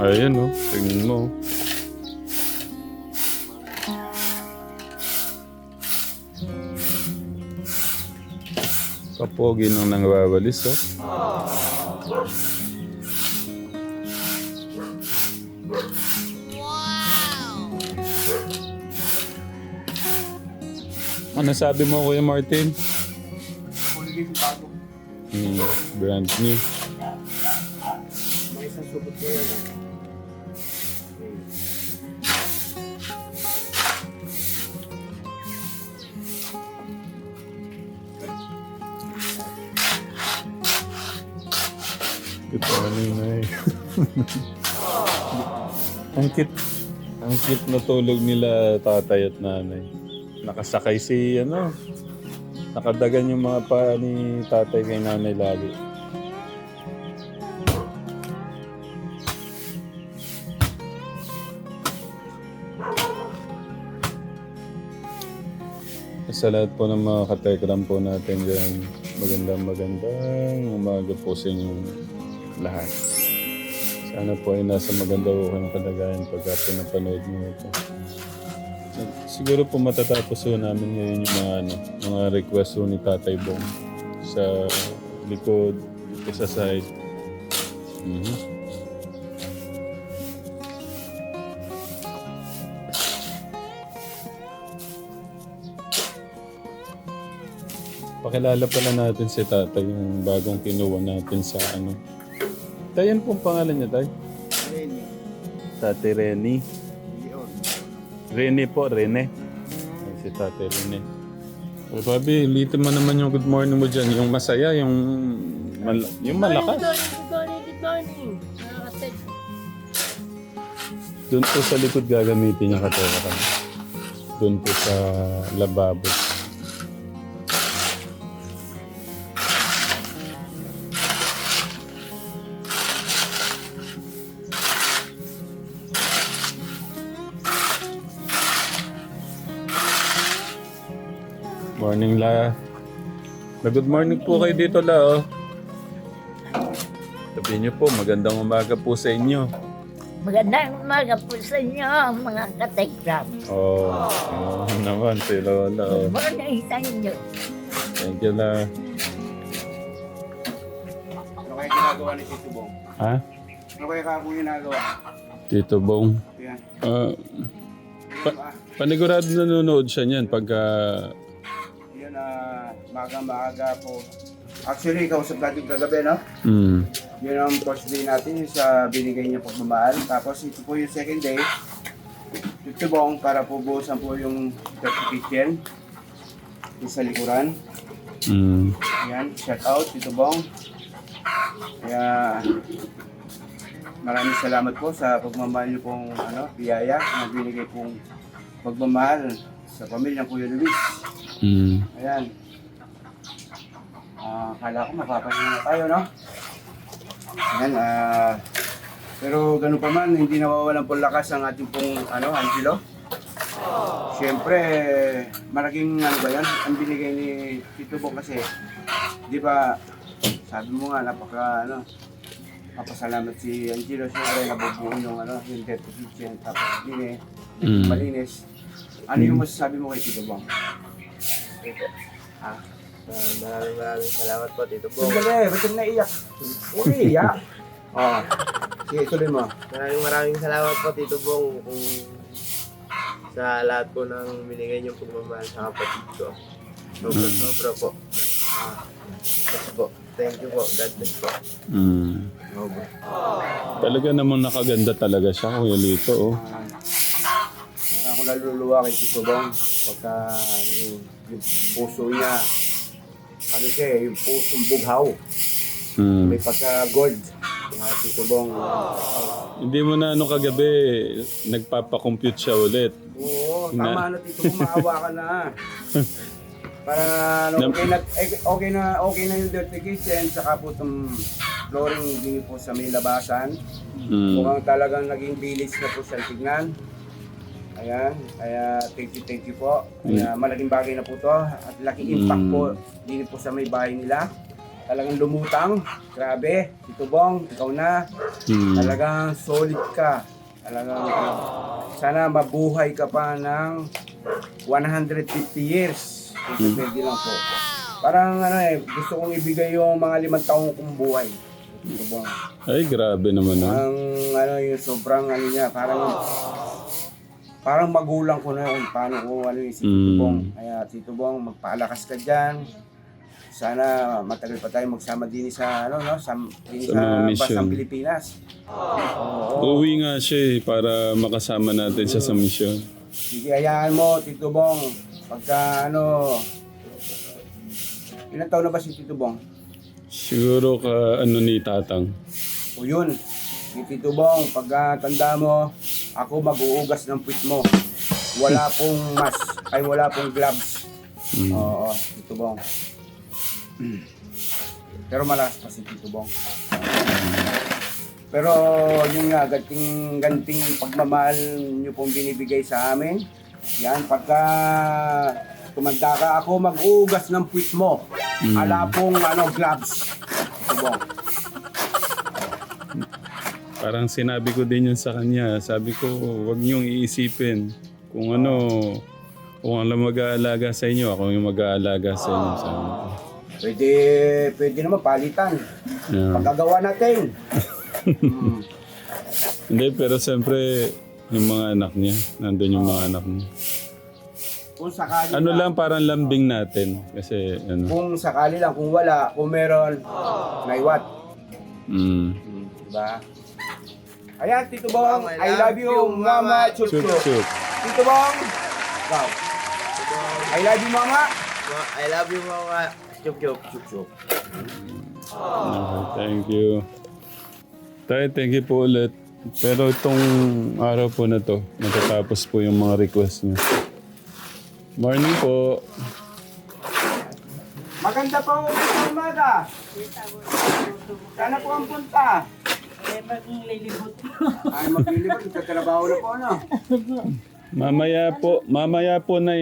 Ayan o, tingnan mo. Kapogi nung nangwawalis oh. Ano sabi mo, Kuya Martin? Brand new. May isang subot ko yan. Ito ano na eh. Ang cute na tulog nila tatay at nanay. Nakasakay si ano. Nakadagan yung mga pa ni tatay kay nanay lagi. Sa lahat po ng mga katekram po natin dyan, magandang umaga po sa inyong lahat. Sana po ay nasa maganda po kayong kalagayan pagka pinapanood nyo ito. Siguro po matatapos po namin ngayon yung mga request po ni Tatay Bong sa likod, dito sa side. Pakilala pala natin si Tatay, yung bagong kinuha natin sa ano. Tay, yan pong pangalan niya, Tay? Rene. Tatay Rene. Leon. Rene po, Rene. Ay, si Tatay Rene. O, Bobby, litin mo naman yung good morning mo dyan. Yung masaya, yung malakas. Good morning. Nakakased. Doon po sa likod gagamitin niya katera. Doon po sa lababo. Morning, La. Good morning po kayo dito, La. Oh. Sabihin niyo po, magandang umaga po sa inyo. Magandang umaga po sa inyo, mga katekram. Naman, si Lola. Oh. Morning sa inyo. Thank you, La. Ano kaya ginagawa ni Tito Bong? Ha? Ano kaya kako ginagawa? Tito Bong. Yan. Panigurado nanonood siya niyan pagka... Yan maaga po. Actually, kausap natin kagabi, no? Yun ang first day natin, yung sa binigay niya pagmamahal. Tapos ito po yung second day. Tito Bong, para po buhusan po yung dirty kitchen. Yung sa likuran. Yan, shout out, Tito Bong. Kaya maraming salamat po sa pagmamahal niyo pong biyaya na binigay pong pagmamahal sa pamilyang Kuya Luis. Ayan. Akala ko mapapahinga na tayo, no? Ayan, pero ganun pa man, hindi nawawalan po lakas ang ating pong, Angelo. Siyempre, malaking, ba yan, ang binigay ni Tito Bong kasi, di ba, sabi mo nga, napasalamat si Angelo, siyempre, nabubuo yung, yung dirty kitchen, tapos malinis. Ano yung masasabi mo kay Tito Bong? Maraming salamat po, Tito Bong. Sandali, ba't yung naiyak? Huwag iiyak. Sige, tuloy mo. Maraming salamat po, Tito Bong, kung sa lahat po ng binigay niyong pagmamahal sa kapatid ko. Sobra po. Yes po. Thank you po. God bless po. Talaga namang nakaganda talaga siya, Kuya Lito. Oh. Parang ako naluluwa kay Tito Bong. Pagka yung puso niya, yung pusong bughaw. May pagka-gold. Tito Bong. Hindi mo na kagabi, nagpapakompute siya ulit. Oo, tama na Tito Bong, maawa ka na. Para okay na yung dirty kitchen, saka po itong flooring din po sa may labasan. Mukhang talagang naging village na po siya tignan. Ayan, kaya thank you po. Kaya malaking bagay na po to at laking impact po din po sa may bahay nila. talagang lumutang. Grabe, Tito Bong, ikaw na. Talagang solid ka. Talagang sana mabuhay ka pa ng 150 years. Ito pwede lang po. Parang gusto kong ibigay yung mga 5 taong kong buhay. Tito Bong. Ay, grabe naman ah. Ang yung sobrang niya, parang magulang ko na yun. Paano ko si Tito Bong. Kaya Tito Bong, magpaalakas ka dyan. Sana matagal pa tayo magsama din sa sa mission. Basang Pilipinas. Oo. Uuwi nga siya para makasama natin siya sa mission. Sige, hayaan mo, Tito Bong. Pagka ilang taon na ba si Tito Bong? Siguro ka ni Tatang. O yun, si Tito Bong, pagka tanda mo, ako mag-uugas ng puwit mo. Wala pong mask, wala pong gloves. Oo, Tito Bong. Pero malakas pa si Tito Bong. Pero yun nga, ganting pagmamahal nyo pong binibigay sa amin. Yan, pagka tumanda ka, ako mag-uugas ng puwit mo. Ala pong gloves. Tito Bong. Parang sinabi ko din yun sa kanya. Sabi ko, huwag niyong iisipin kung kung ano mag-aalaga sa inyo, ako yung mag-aalaga sa inyo. Sabi ko. Pwede naman palitan. Yeah. Pagkagawa natin. Hindi, pero siyempre, yung mga anak niya, nandun yung mga anak niya. Kung sakali Lang, parang lambing natin. Kasi, Kung sakali lang, kung wala, kung meron, naiwat. Diba? Ayan, Tito Bong, I love you, Mama Chup Chup, Chup. chup. Tito Bong, ikaw. I love you, Mama. I love you, Mama. Chup, chup, chup, chup. Okay, thank you. Tay, thank you po ulit. Pero itong araw po na to, natatapos po yung mga request niyo. Morning po. Maganda po sa umaga. Sana po ang punta. maglilibot. Ay, maglilibot. Nagtatrabaho na po, Mamaya po na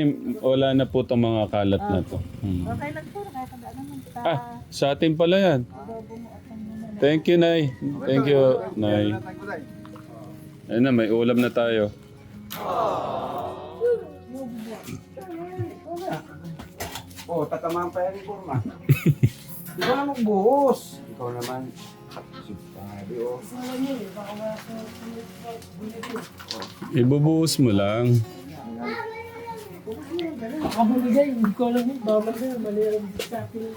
wala na po itong mga kalat na to. Okay lang po, nakakanda naman. Sa atin pala yan. Thank you, Nay. Thank you, Nay. Ayun na, may ulam na tayo. Oh, tatamaan pa yan ni Kurma. Di ba na magbuhos? Ikaw naman. Sabi, oh. Ibubuhos mo lang. Nakabunigay, hindi ko alam yung bawal na, mali ang sa akin.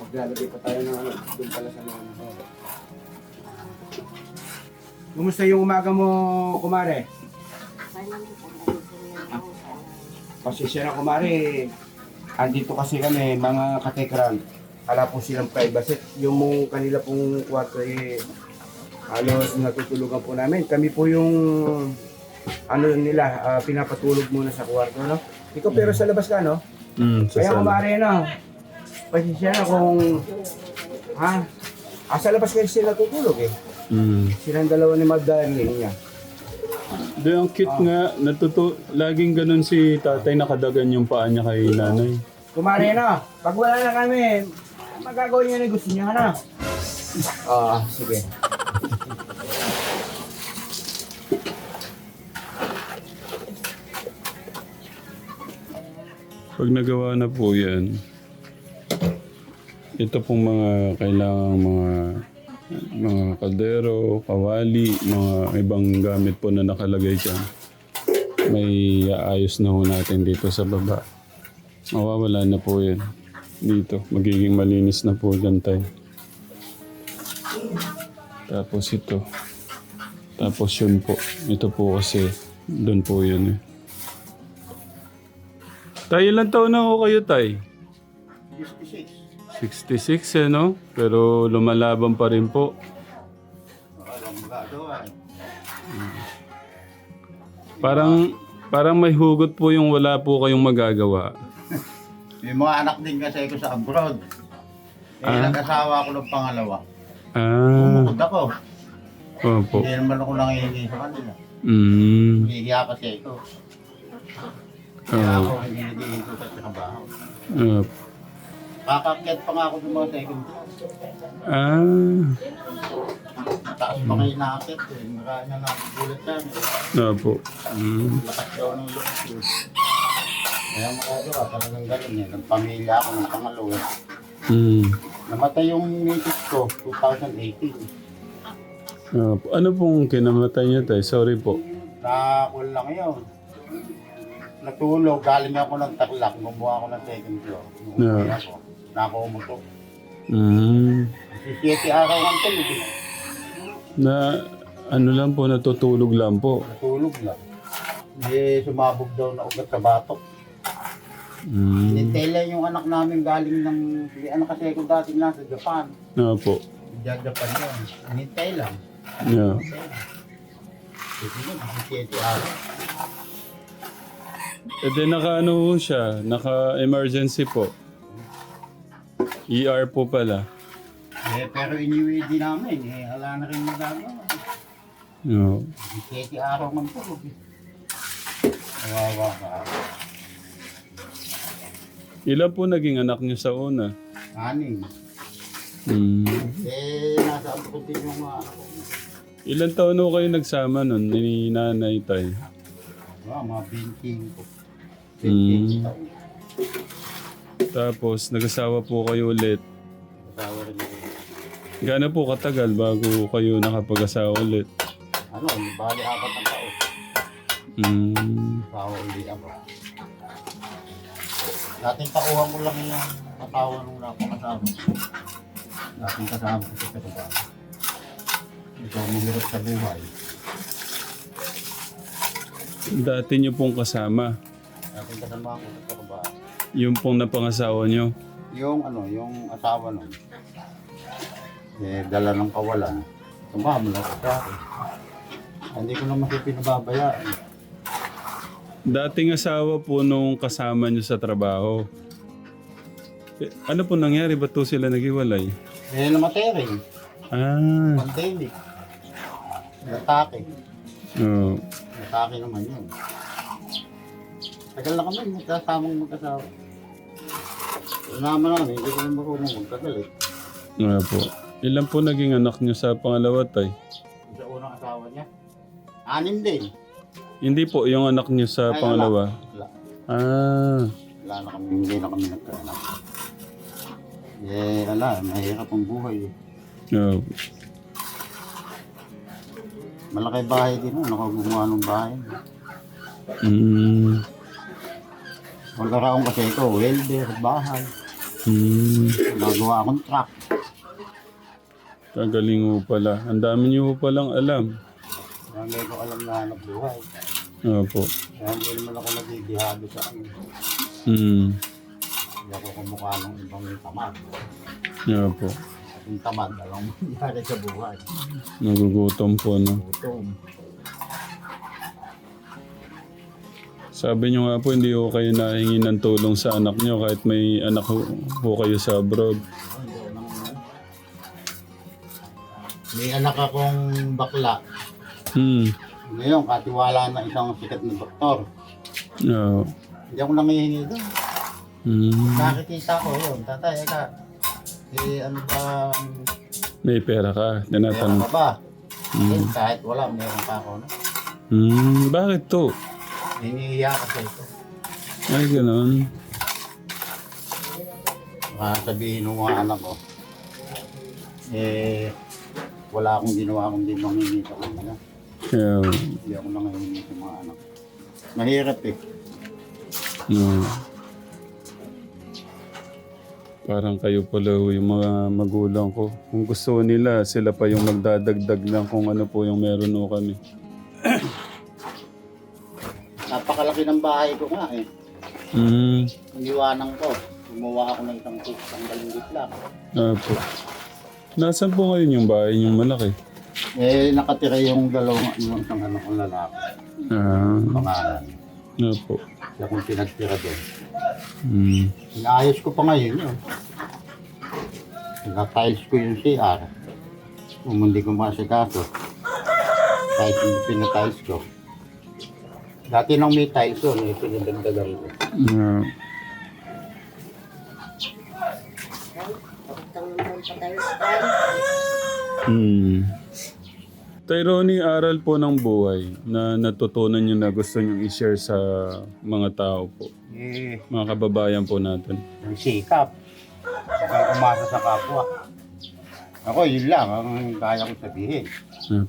Maglalagay pa tayo ng doon pala sa mga. Kumusta yung umaga mo, kumare? Pasensya na, kumare. Andito kasi kami, mga katekran. Hala po silang privacy. Yung kanila pong kwarto halos natutulugan po namin. Kami po yung nila, pinapatulog muna sa kwarto, no? Ikaw pero sa labas ka, no? Kaya kumare, no? Pasensya na kung sa labas kayo sila tutulog silang dalawa ni Magdalene niya. Di, ang cute nga. Laging ganun si tatay, nakadagan yung paa niya kay nanay. Kumare na, pag wala na kami, magagawa niya na gusto niya na. Sige. Pag nagawa na po yan, ito pong mga kailangang mga kaldero, kawali, mga ibang gamit po na nakalagay dyan. May ayos na ho natin dito sa baba. Mawawala na po yan. Dito, magiging malinis na po dyan tayo. Tapos ito. Tapos yun po. Ito po kasi, doon po yun eh. Tay, ilan taon na ho kayo, Tay? 66 no? Pero lumalaban pa rin po. Parang may hugot po yung wala po kayong magagawa. May mga anak din kasi ko sa abroad. Nag-asawa ko ng pangalawa. Ah, Bukod ako. opo. Hindi naman ako nangihingi sa kanila. Hihiya kasi ito. Kaya ako hindi nag-iinto sa trabaho. Kakakyat pa nga ako sa mga second floor. Taas pa kayo nakakit eh. Marami na nagulat sa amin. Opo. Lakas daw ng loob yun. Kaya makagawa, talagang gano'n eh. Nagpamilya ako ng pangalawa. Namatay yung misis ko, 2018. Ano pong kinamatay niya tayo? Sorry po. Nakakul lang yun. Natulog, galing ako ng Taklak, gumawa ako ng second floor. Umuwi ako, nakumutok. 17 araw ang tulog eh. Na ano lang po, natutulog lang po. Natulog lang. Eh, sumabog daw na ugat sa batok. Inintay lang yung anak namin galing ng... Anak kasi ko dati nasa Japan. Opo. Japan yun. Inintay lang. Yeah. Kasi yun, 17 araw. E di naka-ano po siya, naka-emergency po. ER po pala. Eh, pero iniwi din namin. Eh, wala na rin magagawa. No. 17 araw man tulog eh. Kawawa ka. Ilan po naging anak niyo sa una? 6. Eh, nasa abroad din yung anak ko. Ilan taon na kayo nagsama nun ni nanay tay? Mga 20 ko. 20 taon. Tapos nag-asawa po kayo ulit. Kasawa rin ako. Gaano po katagal bago kayo nakapag-asawa ulit? Bali 4 ang taon. Kasawa ulit ako. Dating takuhan ko lang yung katawa nung napakasama. Dating kasama ko sa trabaho. Ikaw mahirap sa buhay. Dati niyo pong kasama. Dating kasama ko sa trabaho. Yung pong napangasawa niyo. Yung yung asawa nun, eh, dala ng kawalan. Tumama na ako sa akin. Hindi ko naman siya pinababayaan. Dating asawa po nung kasama niyo sa trabaho. Ano po nangyari? Ba't po sila naghiwalay? Eh, namatay rin. Pandemic. Natake. Oh. Natake naman yun. Tagal na kami magkasamang mag-asawa. Naman namin, hindi ko naman marunong magkagalit. Nga po. Ilan po naging anak niyo sa pangalawa tay? Sa unang asawa niya. 6 din. Hindi po, yung anak niyo sa Ay, pangalawa. Wala. Wala. Na kami, hindi na kami nagkaanak. Eh, mahirap ang buhay eh. Oh. Malaki bahay din, nakagumawa ng bahay. Magkakaroon kasi ito, welder, bahay. Nagawa akong truck. Kagaling mo pala. Ang dami niyo po palang alam. Kaya hindi ko alam na hanap buhay. Opo. Kaya hindi naman ako nagigihado sa akin. Hindi ako kumukha ng ibang tamad. Opo. Yung tamad, alam mo, nangyari sa buhay. Nagugutom po, no? Gutom. Sabi niyo nga po, hindi ko kayo nahingi ng tulong sa anak niyo kahit may anak po kayo sa abroad. May anak akong bakla. Ngayon, katiwala na isang sikat na doktor. Oo. Hindi ako nangihingi doon. Nakikita ko yun. Tatay, ano ba? May pera ka. Meron Tinatanong. ka ba? Kahit wala, meron pa ako. No? Bakit to? Hinihiya kasi ito. Ay, gano'n. Baka sabihin ng mga anak ko, wala akong ginawa kundi mangingi sa kanila. Yeah. Hindi ako nangihingi sa mga anak. Mahirap eh. No. Parang kayo pala yung mga magulang ko. Kung gusto nila, sila pa yung magdadagdag lang kung ano po yung meron o kami. Napakalaki ng bahay ko nga eh. Ang iwanan ko, gumawa ako ng isang tanggalinggit lang. Opo. Nasaan po ngayon yung bahay yung malaki? Nakatira yung yung isang anak kong lalaki. Pangalan. Opo. Siya kung pinagtira doon. Inaayos ko pa ngayon yun. Naka-tiles ko yung CR. Kung hindi ko masikaso. Kahit hindi pinatiles ko. Dati nang may tiles yun, pinagdagdagan ko. Yeah. Tay Ronnie, aral po ng buhay na natutunan nyo na gusto nyo i-share sa mga tao po. Mga kababayan po natin. Yung sikap. Saka umasa sa kapwa. Ako, yun lang ang kaya kong sabihin.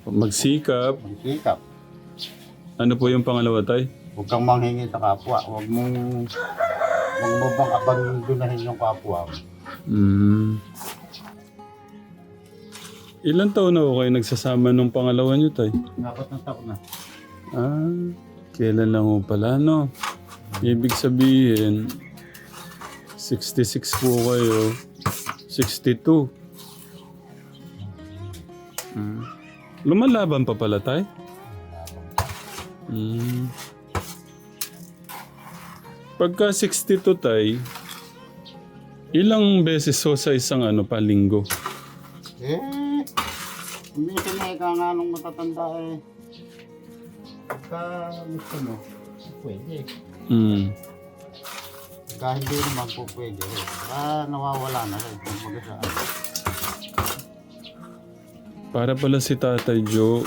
Magsikap. Yung sikap. Ano po yung pangalawa, Tay? Huwag kang manghingi sa kapwa. Huwag mo bang abandonahin yung kapwa mo. Ilan taon na ho kayo nagsasama nung pangalawa nyo, Tay? 4 na taon na. Kailan lang ho pala, no? Ibig sabihin, 66 po kayo, 62. Lumalaban pa pala, Tay? Pagka 62, Tay, ilang beses ho sa isang linggo? Minsan na ika nga nung matatanda pagka gusto mo, pwede. Pagka hindi naman po pwede, nawawala na rin. Kumbaga sa Para pala si Tatay Joe.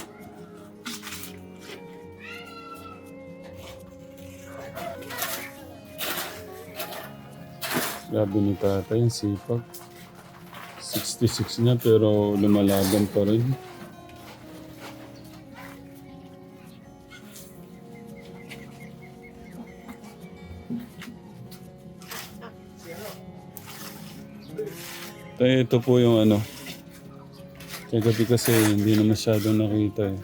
Sabi ni Tatay, ang sipag. 66 na pero lumalaban pa rin. Tay, ito po yung kagabi kasi hindi na masyadong nakita eh.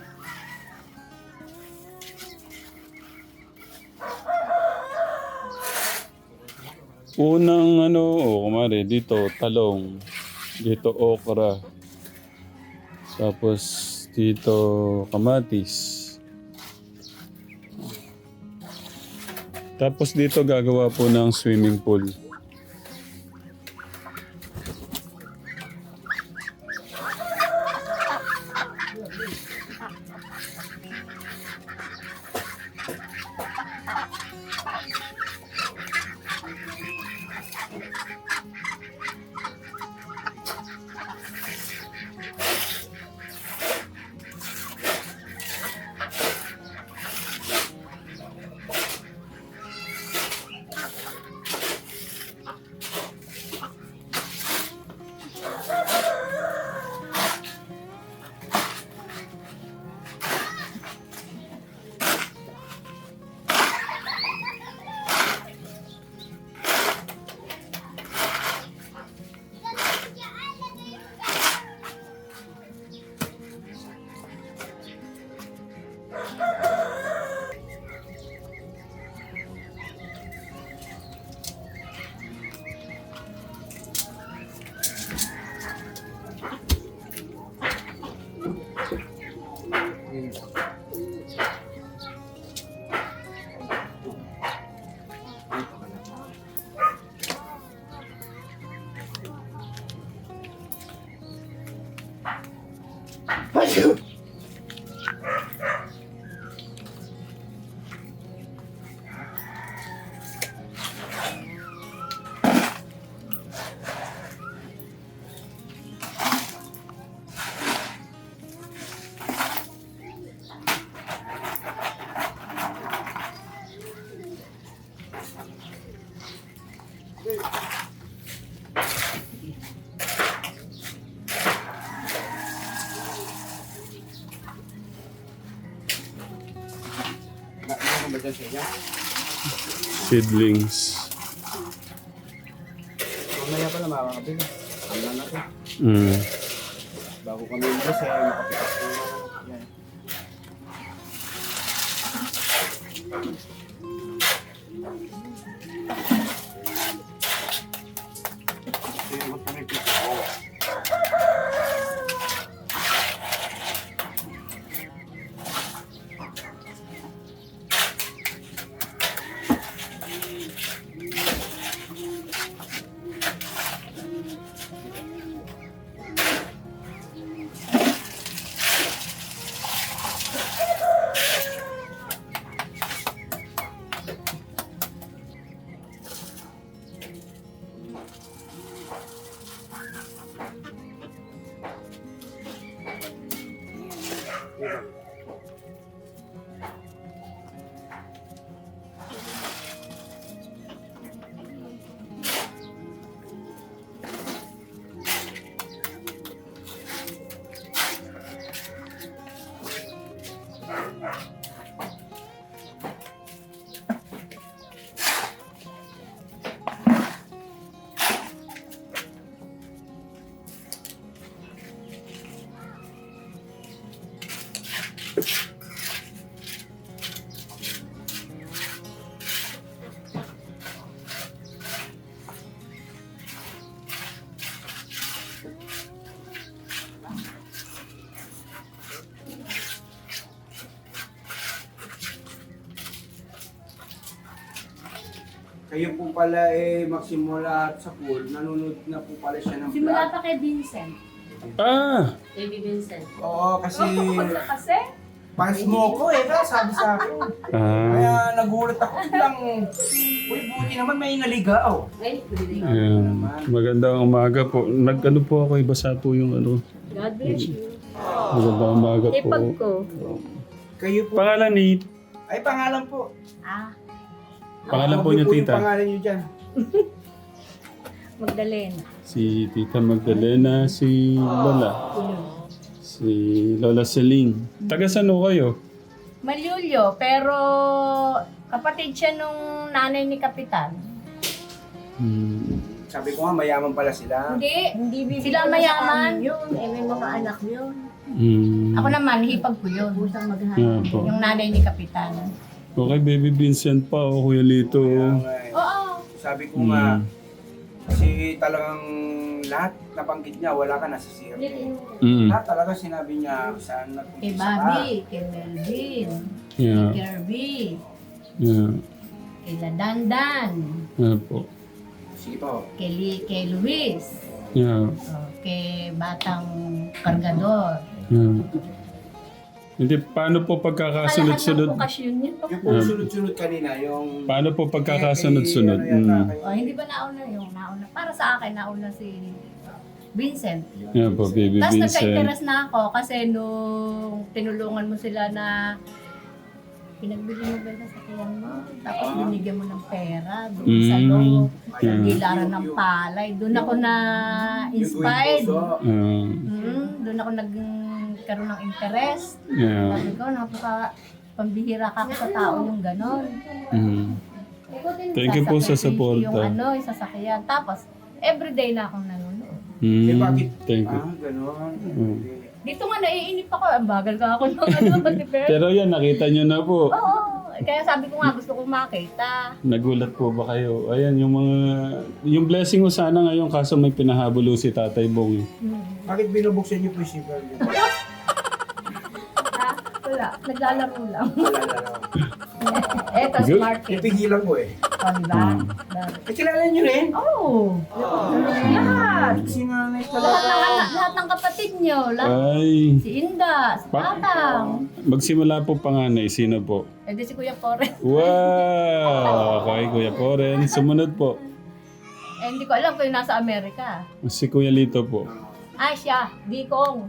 Unang kumare, dito talong. Dito okra. Tapos dito kamatis. Tapos dito gagawa po ng swimming pool. Ano ba dyan sa inyo? Seedlings. Mamaya pa na makakabili. Ano na natin? Bago kami yung bus makapitas ko yan. Kayo po pala magsimula sa pool, nanonood na po pala siya ng Simula vlog. pa kay Vincent. Ah! Baby Vincent. Oo, kasi Kasi? fans mo ko sabi sa akin. Ah. Kaya nagulat ako lang. Uy, buti naman may naligaw. Ay, really. Ayan. Magandang umaga po. Nag-ano po ako, ibasa po yung ano. God bless you. Magandang umaga po. Ipag ko. Kayo po. Pangalan ni... Ay, pangalan po. Ah, Pangalan po Huwag niyo, yung tita? pangalan niyo dyan. Magdalena. Si Tita Magdalena, si Lola. Si Lola Celine. Taga saan ho kayo? Malulyo, pero kapatid siya nung nanay ni Kapitan. Hmm. Sabi ko nga, mayaman pala sila. Hindi sila mayaman. Yun, may mga anak yun. Hmm. Ako naman, hipag ko yun. Pusang maghanap. Yeah, po. Yung nanay ni Kapitan. Okay, Baby Vincent pa o Kuya Lito. Kaya nga, Oo. sabi ko nga, kasi talagang lahat nabanggit niya, wala ka nasisira. Mm. Lahat talaga sinabi niya saan Kay nagpupunta ka. Bobby, kay Melvin, Yeah. kay Kirby, Yeah. kay Ladandan, Yeah po. Sige po. kay Luis, Yeah. kay Batang Kargador. Yeah. Hindi, paano po Lahat ng pagkakasunod-sunod? okasyon niya. Yung po sunod-sunod kanina, yung... Paano po pagkakasunod-sunod? Ano yata, Mm. Oh, hindi ba nauna yung nauna? Para sa akin, nauna si Vincent. Yeah po, Baby Tapos Vincent. nagka-interest na ako kasi nung tinulungan mo sila na pinagbili mo ba yung sasakyan mo? Tapos binigyan mo ng pera doon sa loob. Yeah. Gilaran ng palay. Doon ako na-inspired. Doon ako nagkaroon ng interest. Yeah. Sabi ko, napaka pambihira ka sa tao yung ganon. Mm. Thank you po sa support. Yung yung sasakyan. Tapos, everyday na akong nanonood. Eh, Mm. bakit? Thank you. Ganon. Mm. Dito nga naiinip ako, ang bagal ka ako ng mag-prepare. Pero yan, nakita nyo na po. Oo, kaya sabi ko nga gusto kong makita. Nagulat po ba kayo? Ayan, yung blessing ko sana ngayon kaso may pinahabulo si Tatay Bong. Bakit binubuksan niyo po yung zipper niyo? Wala, naglalaro lang. Wala. Eto, Good. smart kid. Pipigilan ko eh. O, diba? Kilala niyo rin? Oo. Lahat. Si nanay Lahat ng kapatid nyo. Lahat. Ay, Si Inda, si Tatang. magsimula po panganay. Sino po? E di si Kuya Forrest. Wow! Okay, Kuya Poren. Sumunod po. Eh, hindi ko alam kung yung nasa Amerika. Si Kuya Lito po. Ah, siya. Dikong.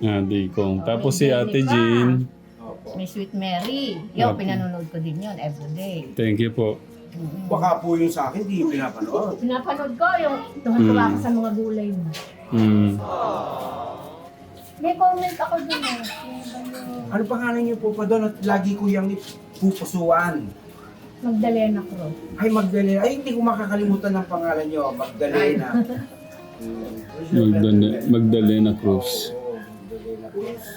Dikong. Tapos si Ate Jean. May Sweet Mary. Yung pinanonood ko din yun everyday. Thank you po. Baka po yung sa akin, di yung pinapanood. Pinapanood ko yung tuwan-tuwa ka sa mga gulay mo. Mm. May comment ako dun eh. Yung Ano pangalan niyo po pa doon at lagi ko yung pupusuan? Magdalena Cruz. Ay, Magdalena. Ay, hindi ko makakalimutan ng pangalan niyo. Magdalena. Magdalena Cruz. Oo, Magdalena Cruz.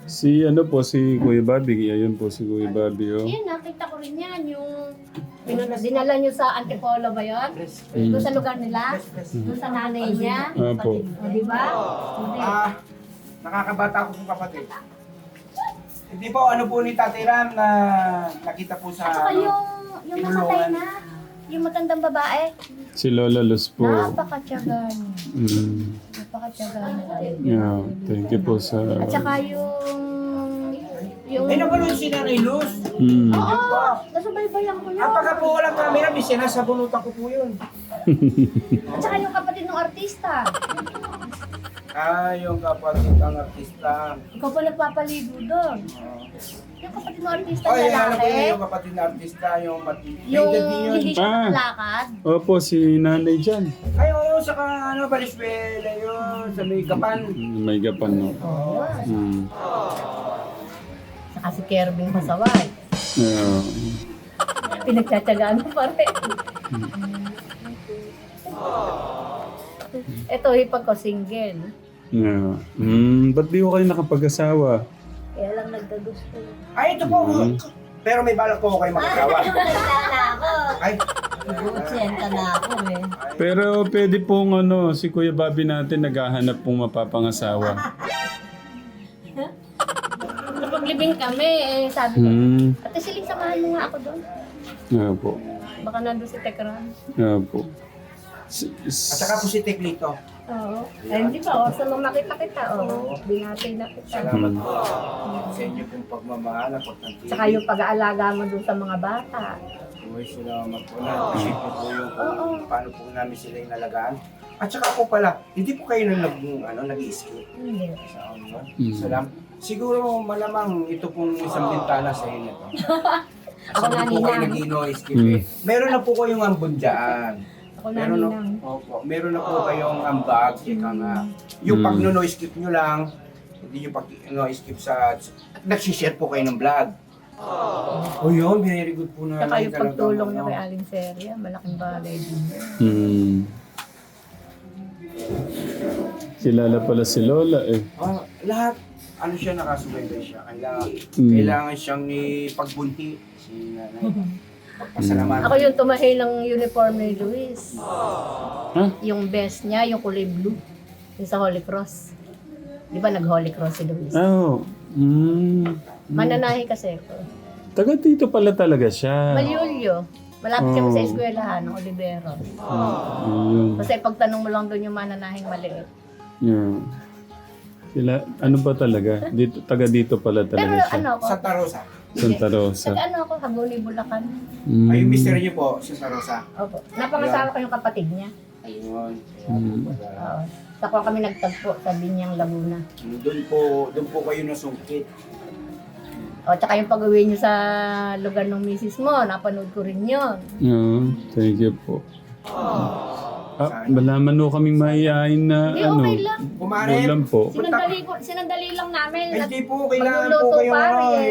Si ano po, si Kuya Bobby. Ayun po si Kuya Bobby. Oh. Yan, nakita ko rin yan. Yung dinala nyo sa Antipolo ba yun? Doon sa lugar nila? Doon sa nanay niya? Opo. O, diba? Hindi. Nakakabata ako kong kapatid. Hindi po, ano po ni Tatay Ram na nakita po sa... At saka yung namatay tinulungan. na. Yung matandang babae. Si Lola Luz po. Napakatyaga niya. Mm. Napakatyaga niya. Yeah, thank you po sa... At saka yung... Ay, napanood si Nanay Luz. Mm. Oo! Nasubaybayan ko yun. Apaka po walang camera, may sinasabunutan ko po yun. At saka yung kapatid ng artista. Yung kapatid ang artista. Ikaw pa nagpapaligo doon. Yung kapatid mo artista Oh, yan, ano po lalaki. yung kapatid na artista, yung Yung edad din yun. hindi siya Ah. makalakad. Opo, si nanay dyan. Ay, oo, saka ano, Valenzuela yun, sa may kapan. May gapan, no? Oo. Saka si Kervin Pasaway. Yeah. Pinagtsatsagaan mo pare. Ito, hipag ko single. Yeah. Ba't di ko kayo nakapag-asawa? Kaya lang nagkagusto. Ay, ito po. Pero may balak po kayo mag-asawa. Nagkala ako. Ay, Siyenta na ako eh. Pero pwede pong si Kuya Bobby natin naghahanap pong mapapangasawa. Napaglibing kami, sabi ko, Ate Siling, samahan mo nga ako doon. Yeah po. Baka nandun si Tekran. Yeah po. at saka po si Teklito. Oo. Ay, hindi ba? Sa nung nakita kita, binatay na kita. Salamat po sa inyo pong pagmamahal at pagtantinig. Tsaka yung pag-aalaga mo doon sa mga bata. Uy, salamat po na. Appreciate ko po yung paano po namin sila inalagaan. At saka po pala, hindi po kayo nag-i-escape Hindi. sa Salam. Siguro malamang ito pong isang bintana sa inyo to. Ako Sabi po kayo naninang. nag-i-escape eh. Meron na po kayong ambon dyan. Ako Meron na, naninang. opo, meron na po kayong ambag, ika nga. Yung pag no-skip nyo lang, hindi nyo pag no-skip sa... Nagsishare po kayo ng vlog. Oh yun, very good po na. Tsaka yung pagtulong niya kay Aling Seria, malaking bagay din. Kilala pala si Lola eh. Lahat, ano siya, nakasubaybay siya. Kailangan siyang pagbunti si nanay. Pagpasalamatan. Ako yung tumahi ng uniform ni Luis. Ha? Yung best niya, yung kulay blue. Yung sa Holy Cross. Di ba nag-Holy Cross si Luis? Oh. Mananahi kasi ko. Taga dito pala talaga siya. Malyulyo. Malapit kami sa eskwelahan ng Olivero. Ayun. Kasi pagtanong mo lang doon yung mananahing maliit. Yeah. Ano ba talaga? Dito, taga dito pala Pero talaga siya. ano ako? Santa Rosa. Santa Rosa. Nag ano ako, Haguni, Bulacan. Ay, yung mister niyo po, Santa Rosa. Opo. Napangasawa ko yung kapatid niya. Ayun. Oo. Saka kami nagtagpo sa Binyang Laguna. Doon po kayo nasungkit. O, tsaka yung pag-uwi niyo sa lugar ng misis mo, napanood ko rin yun. Yeah, thank you po. Malaman mo kaming maiyain na Hindi, okay lang. Kumarin. ulam po. Sinandali lang namin. Hindi po, kailangan po Magluluto kayo pare.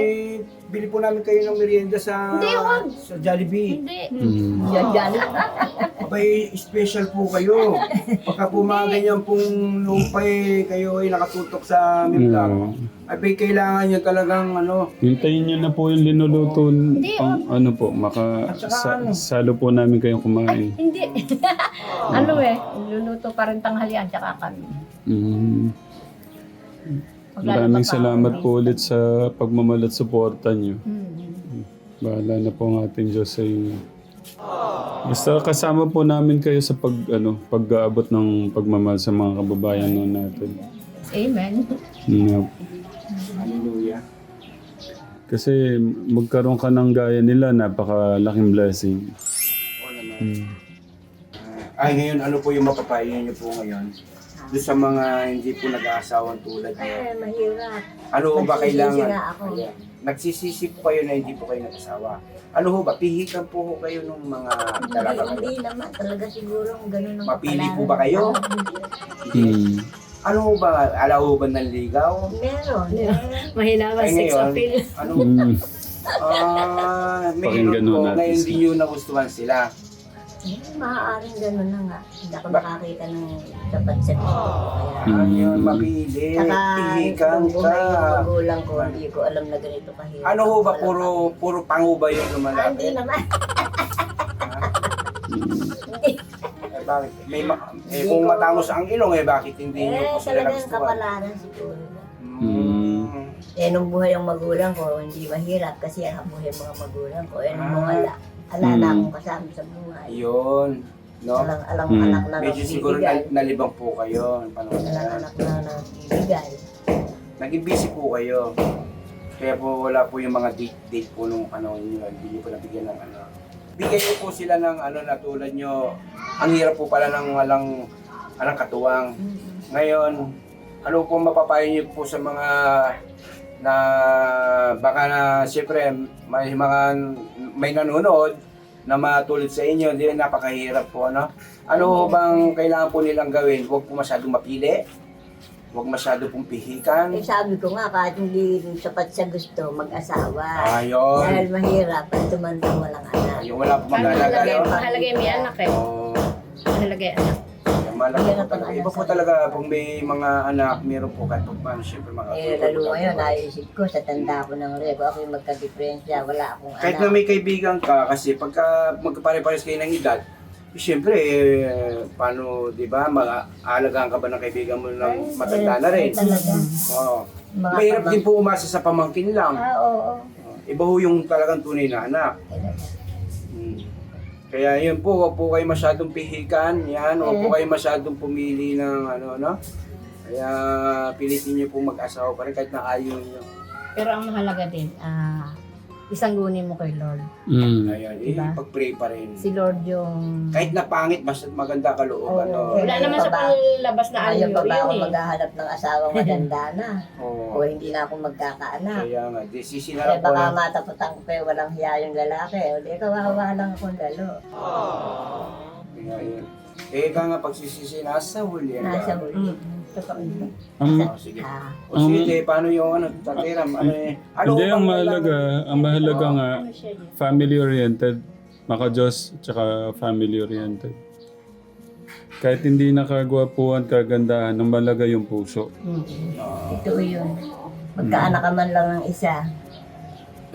bili po namin kayo ng merienda sa Hindi, wag. sa Jollibee. Hindi. Yan. Abay, special po kayo. Pagka po mga ganyan pong lumpay, kayo ay nakatutok sa aming vlog. Abay, kailangan nyo talagang Hintayin niyo na po yung linuluto. Pang, po, At saka salo po namin kayong kumain. Hindi. Luluto pa rin tanghalian, tsaka kami. Maraming salamat po ulit sa pagmamahal at suporta niyo. Bahala na po ang ating Diyos sa inyo. Basta kasama po namin kayo sa pag-aabot ng pagmamahal sa mga kababayan noon natin. Amen. Hallelujah. Kasi magkaroon ka ng gaya nila, napakalaking blessing. Oo naman. Ay, ngayon, ano po yung mapapahinga nyo po ngayon? Doon sa mga hindi po nag-aasawang tulad niyo. Mahirap. Ano ho ba kailangan? Nagsisisi nga ako. Ayan. Nagsisisi po kayo na hindi po kayo nag-asawa. Ano ho ba? Pihikan po ho kayo ng mga dalaga kayo. Hindi naman. Talaga siguro ganun ang Mapili po ba kayo? Ano ho ba? Ala ho ba ng ligaw? Meron. Mahina ba Ay, sex ngayon, appeal? Ano? Pakinggan Meron ho po. natin Ngayon sila. hindi nyo nagustuhan sila. Maaaring ganun na nga. Hindi ako nakakita ng dapat sa gusto ko. Kaya, Ano yun? Mapili. saka, Pihikan nung buhay yung ka. magulang ko, hindi ko alam na ganito kahirap. Ano ho ba? Wala Puro pango ba yung pa. Hindi lumalapit? naman. Eh, bakit? Kung matangos ang ilong, bakit hindi nyo po sila Talagang nagustuhan? kapalaran siguro. Mm. Nung buhay ang magulang ko, hindi mahirap kasi ang buhay ng mga magulang ko. Nung mga ala na akong kasama sa buhay. Yun. No? Alang anak na Medyo siguro nagbibigay. nalibang po kayo. ng panahon Alang na. anak na nagbibigay. Naging busy po kayo. Kaya po wala po yung mga date po nung panahon nyo. Hindi nyo po nabigyan ng ano. Bigyan nyo po sila ng na tulad nyo. Ang hirap po pala ng walang katuwang. Ngayon, ano po mapapayo niyo po sa mga na baka na siyempre may nanonood na matulad sa inyo, hindi napakahirap po, ano? Ano ho bang kailangan po nilang gawin? Huwag po masyadong mapili, huwag masyado pong pihikan. Eh, sabi ko nga, kahit hindi sapat sa gusto, mag-asawa. Ayun. Dahil mahirap at tumandang walang anak. Ayun, wala po Ang mag-alaga, mahalaga, no? mahalaga yung may anak eh. Oo. Mahalaga yung anak. Malaki po talaga. Iba po talaga kung may mga anak, meron po kahit paano, siyempre mga Lalo ngayon, naisip ko, sa tanda ko ng rego, ako yung magka-diferensya, wala akong kahit anak. na may kaibigan ka, kasi pagka magkapare-pares kayo ng edad, siyempre, paano, di ba, mag-aalagaan ka ba ng kaibigan mo ng matanda na rin? Talaga. Oo. Mga Mahirap kabang- din po umasa sa pamangkin lang. Oo. Iba ho yung talagang tunay na anak. Hmm. Kaya yun po, huwag po kayo masyadong pihikan, yan, huwag po kayo masyadong pumili ng ano, no? Kaya pilitin niyo po mag-asawa pa rin kahit na ayaw niyo. Pero ang mahalaga din, isang gunin mo kay Lord. Ayan, Diba? pag-pray pa rin. Si Lord yung... Kahit na pangit, basta maganda ka loob, ano. Wala naman sa panlabas na Ayaw anyo pa ba ako yun eh. maghahanap ng asawang maganda na? O Oo. hindi na ako magkakaanak? Kaya nga, desisyon na Eh lang po. baka mataputan ko pa walang hiya yung lalaki. O di kawawa lang akong lalo. Kaya yun. Eh, ka nga pagsisisi, nasa huli. Nasa huli. Totoo yun. Sige. Ah, O sige, paano yung ano, tatiram? Ano eh? Ano Hindi, bang ang mahalaga nga, Ano siya yun? family-oriented. Maka-Diyos, tsaka family-oriented. Kahit hindi nakagwapuan, kagandahan, ang malaga yung puso. ito yun. Magkaanak ka man lang ng isa.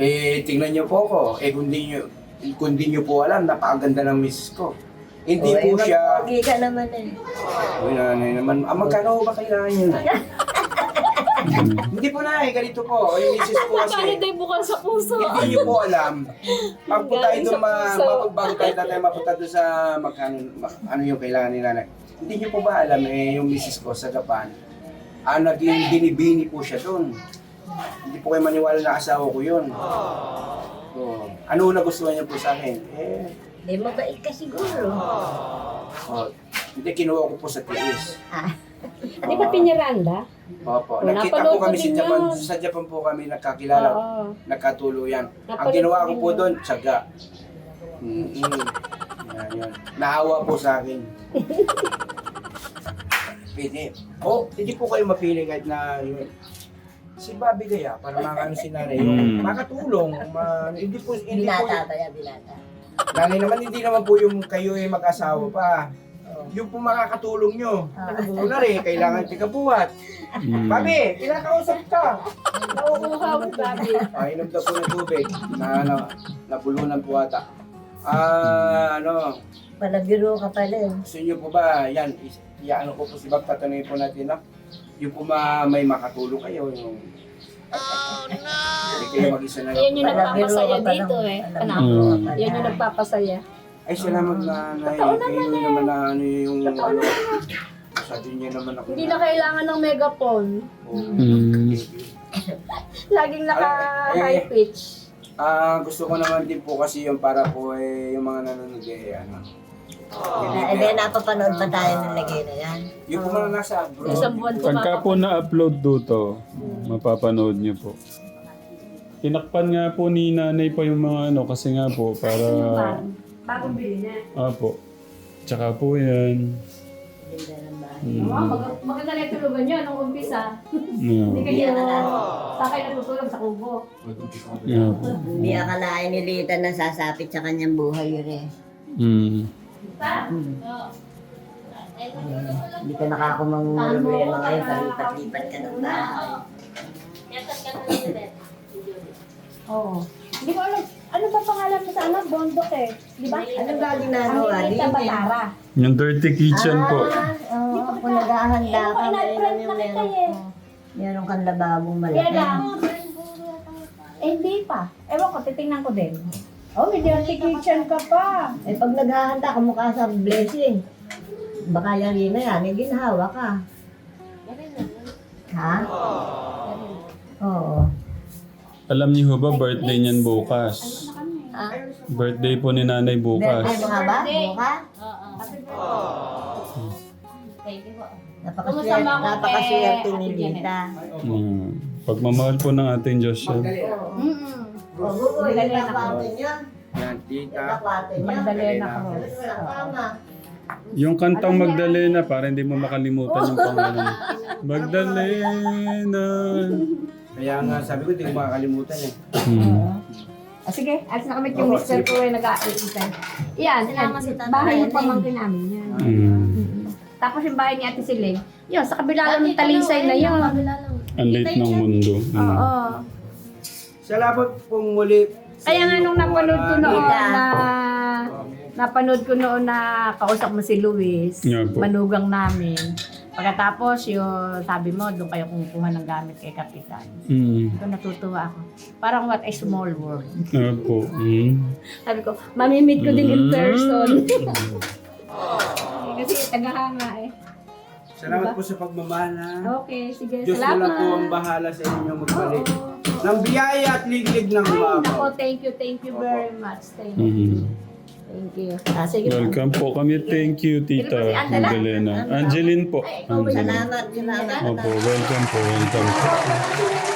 Eh, tingnan niyo po ako. Eh, kung di niyo po alam, napakaganda ng miss ko. Hindi po siya... Magpogi ka naman eh. Uy, nanay naman. Magkano ba kailangan niyo na? Hindi po na ganito po. Yung misis ko kasi... Validate bukal sa puso. Hindi niyo po alam. Pag po tayo doon, mapagbago tayo mapunta doon sa ano yung kailangan ni nanay. Hindi niyo po ba alam yung misis ko sa Japan, naging binibini po siya doon. Hindi po kayo maniwala na asawa ko yun. So, ano na gusto niya po sa akin? Di mabait ka siguro. Hindi, kinuha ko po sa tiis. Di ba Piñaranda? Opo. Oh, Nagkita napanood po kami ko sa din Japan. yun. Sa Japan po kami nagkakilala. Oo. Nagkatuluyan. Ang Napanood ginawa ko ko din po yun. doon, tsaga. Yan. Naawa po sa akin. Pwede. Hindi po kayo mapili kahit na yun. Si Bobby kaya, para makano si nanay, yung makatulong. Hindi po, Binata ba yan, binata? nanay naman, hindi naman po yung kayo ay mag-asawa pa. Yung po makakatulong nyo. Una rin, kailangan tikabuhat. Bobby, kinakausap ka. Nauuhaw mo, Bobby. Inom daw po ng tubig na nabulunan po ata. Palabiro ka pala eh. Gusto nyo po ba, yan, iyaano ko po si Bob, tatanungin po natin, no? Yung po may makatulong kayo, yung... Hindi kayo mag-isa na lang. Yan yung nagpapasaya Palabiro ka pa dito lang. eh. Palabiro Anak. ka pala. Yan yung nagpapasaya. Ay, salamat na, Nay. Totoo Kayo naman eh. naman na ano yung... Totoo ano, naman. sabi niyo naman ako Hindi na kailangan ng megaphone. Laging naka-high pitch. Gusto ko naman din po kasi yung para po yung mga nanonood ano. Hindi, napapanood ba tayo ng lagay na yan? Yung po mga nasa abroad. Isang buwan po Pagka po na-upload dito, mapapanood niyo po. Tinakpan nga po ni nanay pa yung mga ano kasi nga po para... Bagong bili niya. Apo. Tsaka po yan. Ganda ng bahay. Maganda na tulugan niyo nung umpisa. Yeah. Hindi kayo sa akin natutulog sa kubo. Yeah po. Hindi akalain ni Lita na sasapit sa kanyang buhay yun eh. Hindi ka nakakumang-problema ngayon, palipat-lipat ka ng bahay. Oo. Hindi ko alam. Ano ba pangalan mo sa anak? Bondok eh. Di ba? Anong lagi na Ang ano, liit na Batara. Yung dirty kitchen po. Oo, kung naghahanda ka, mayroon yung meron kang lababong malaki. Yan lang. Eh, hindi pa. Ewan ko, titingnan ko din. Oh, may dirty kitchen ka pa. Eh, pag naghahanda ka, mukha sa blessing. Baka yan rin na yan, may ginhawa ka. Ha? Oo. Alam niyo ba, birthday niyan bukas. Ah, Birthday po ni nanay bukas. birthday mo nga ba? Buka? Kumusta mo ako, Napakaswerte ni Ate Janet? Lita. Pagmamahal po ng ating Diyos yan. Mm-mm. Magdalena ko. Yan, tita. Magdalena ko. Yung kantang Magdalena, para hindi mo makalimutan yung pangalan. Magdalena. Kaya nga sabi ko, hindi ko makakalimutan eh. Sige, alis na kami yung mister ko ay nag-aalitan. Yan, bahay yung pamangkin namin yan. Tapos yung bahay ni Ate Siling, yun, sa kabila lang ng talisay na yun. Ang late ng mundo. Oo. Salamat pong muli. Kaya nga nung napanood ko noon na kausap mo si Luis, Yeah, po. manugang namin. Pagkatapos yung sabi mo, doon kayo kumukuha ng gamit kay Kapitan. Doon natutuwa ako. Parang what a small world. Opo. Sabi ko, mamimit ko din in person. Kasi tagahanga eh. Salamat po sa pagmamahal ha. Okay, sige. Diyos na lang po ang Salamat. bahala sa inyo magbalik. Ng biyaya at liglig ng Ay, umaga. nako, thank you very much. Thank you. Thank you. Sige. Welcome po kami. Thank you, Tita Magdalena. Angeline po. Angeline. Salamat. Opo, welcome po. Welcome po.